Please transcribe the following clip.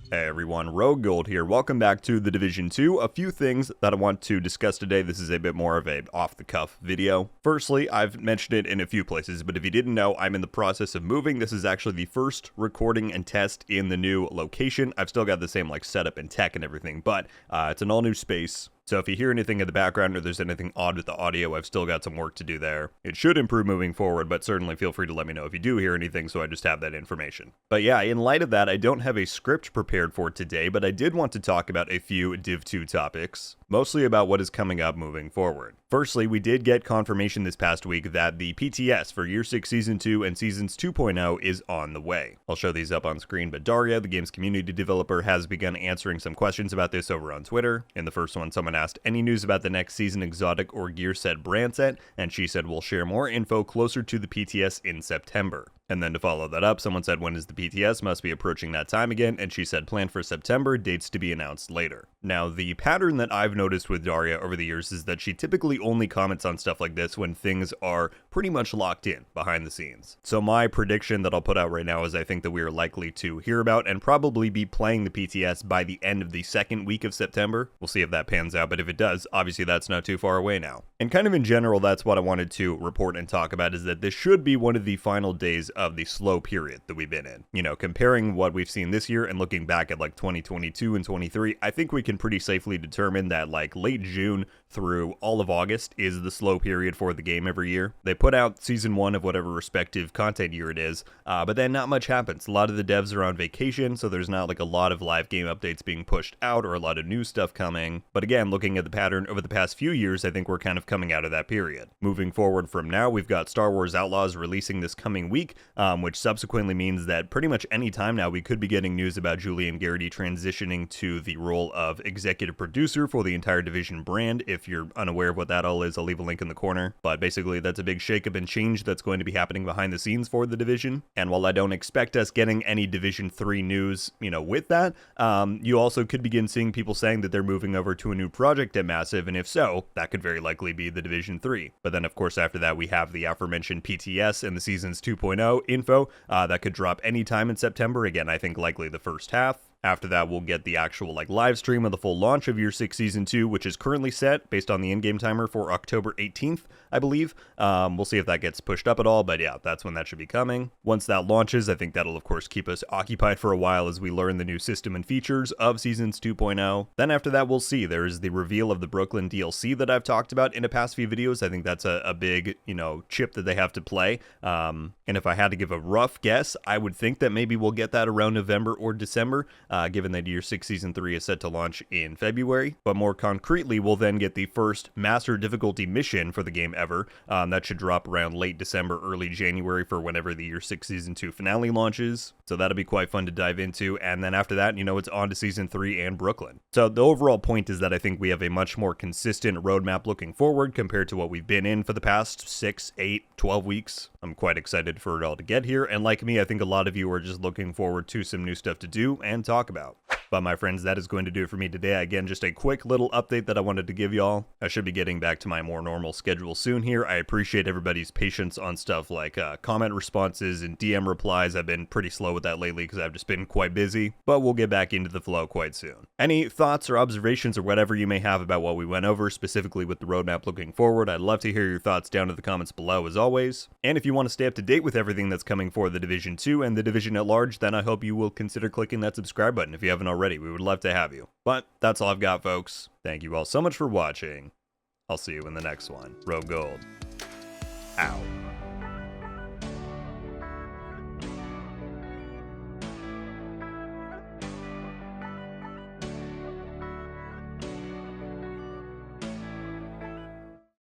Hey everyone, RogueGold here. Welcome back to the Division 2. A few things that I want to discuss today. This is a bit more of a off-the-cuff video. Firstly, I've mentioned it in a few places, but if you didn't know, I'm in the process of moving. This is actually the first recording and test in the new location. I've still got the same setup and tech and everything, but it's an all-new space. So if you hear anything in the background or there's anything odd with the audio, I've still got some work to do there. It should improve moving forward, but certainly feel free to let me know if you do hear anything so I just have that information. But yeah, in light of that, I don't have a script prepared for today, but I did want to talk about a few Div 2 topics, mostly about what is coming up moving forward. Firstly, we did get confirmation this past week that the PTS for Year 6 Season 2 and Seasons 2.0 is on the way. I'll show these up on screen, but Daria, the game's community developer, has begun answering some questions about this over on Twitter. In the first one, someone asked, any news about the next season exotic or gear set brand set? And she said, we'll share more info closer to the PTS in September. And then to follow that up, someone said, when is the PTS? Must be approaching that time again. And she said, plan for September, dates to be announced later. Now, the pattern that I've noticed with Daria over the years is that she typically only comments on stuff like this when things are pretty much locked in behind the scenes. So my prediction that I'll put out right now is I think that we are likely to hear about and probably be playing the PTS by the end of the second week of September. We'll see if that pans out, but if it does, obviously that's not too far away now. And kind of in general, that's what I wanted to report and talk about, is that this should be one of the final days of the slow period that we've been in. You know, comparing what we've seen this year and looking back at 2022 and 23, I think we can pretty safely determine that late June through all of August is the slow period for the game every year. They put out season 1 of whatever respective content year it is, but then not much happens. A lot of the devs are on vacation, so there's not a lot of live game updates being pushed out or a lot of new stuff coming. But again, looking at the pattern over the past few years, I think we're kind of coming out of that period. Moving forward from now, we've got Star Wars Outlaws releasing this coming week, which subsequently means that pretty much any time now we could be getting news about Julian Garrity transitioning to the role of executive producer for the entire Division brand. If you're unaware of what that all is, I'll leave a link in the corner. But basically, that's a big shakeup and change that's going to be happening behind the scenes for the Division. And while I don't expect us getting any Division 3 news, with that, you also could begin seeing people saying that they're moving over to a new project at Massive, and if so, that could very likely be the Division 3. But then, of course, after that, we have the aforementioned PTS and the Seasons 2.0 info that could drop anytime in September. Again, I think likely the first half. After that, we'll get the actual live stream of the full launch of Year 6 Season 2, which is currently set based on the in-game timer for October 18th, I believe. We'll see if that gets pushed up at all, but yeah, that's when that should be coming. Once that launches, I think that'll of course keep us occupied for a while as we learn the new system and features of Seasons 2.0. Then after that, we'll see. There's the reveal of the Brooklyn DLC that I've talked about in the past few videos. I think that's a big, chip that they have to play. And if I had to give a rough guess, I would think that maybe we'll get that around November or December. Given that Year 6 Season 3 is set to launch in February. But more concretely, we'll then get the first Master Difficulty mission for the game ever. That should drop around late December, early January for whenever the Year 6 Season 2 finale launches. So that'll be quite fun to dive into. And then after that, it's on to Season 3 and Brooklyn. So the overall point is that I think we have a much more consistent roadmap looking forward compared to what we've been in for the past 6, 8, 12 weeks. I'm quite excited for it all to get here. And like me, I think a lot of you are just looking forward to some new stuff to do and talk about. But my friends, that is going to do it for me today. Again, just a quick little update that I wanted to give y'all. I should be getting back to my more normal schedule soon here. I appreciate everybody's patience on stuff like comment responses and DM replies. I've been pretty slow with that lately because I've just been quite busy, but we'll get back into the flow quite soon. Any thoughts or observations or whatever you may have about what we went over, specifically with the roadmap looking forward, I'd love to hear your thoughts down in the comments below as always. And if you want to stay up to date with everything that's coming for the Division 2 and the Division at large, then I hope you will consider clicking that subscribe button if you haven't already. We would love to have you. But that's all I've got, folks. Thank you all so much for watching. I'll see you in the next one. RogueGold. Out.